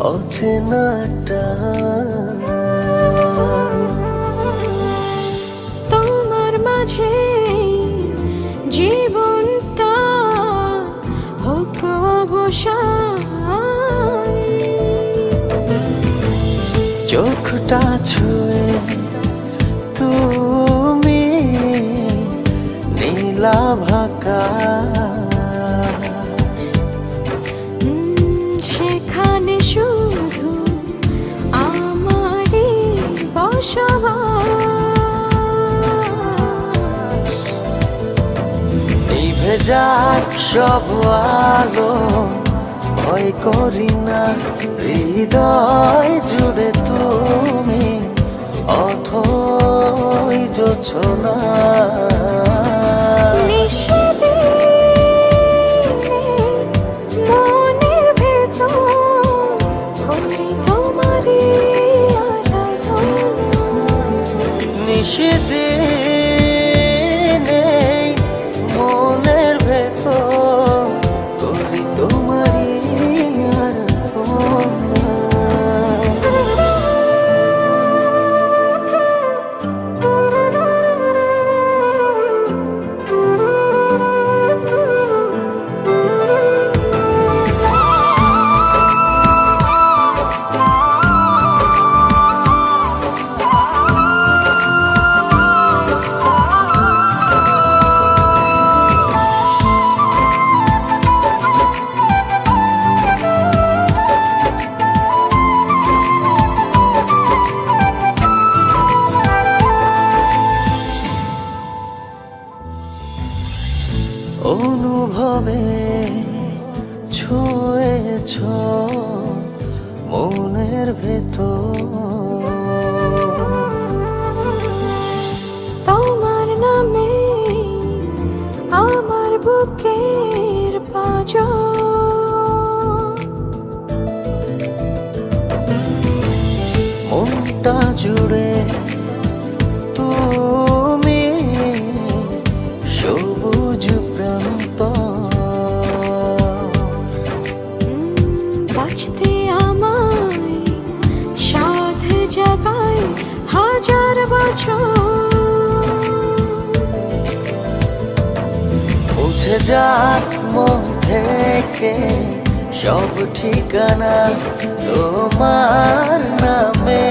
অচেনাটা। তোমার মাঝে জীবনটা হোক অবসান, চোখটা ছুঁয়ে তুমি নীলাভাকাশ, সেখানে শুধু আমারই বসবাস। নিভে যাক সব আলো, ভয় করি না, হৃদয় জুড়ে তুমি অথই জোছনা। মনের ভেতর করি তোমারই আরাধনা। নিষেধে মনের ভেতর করি তোমারই আরাধনা। অনুভবে ছুঁয়েছ মনের ভেতর, তোমার নামে আমার বুকের পাঁজর, মনটা জুড়ে তুমি সবুজ প্রান্ত। বাঁচতে আমায় সাধ জাগায় হাজার বছর, মুছে যাক মন থেকে সব ঠিকানা তোমার নামে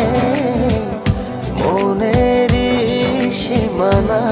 মনেরই সীমানা।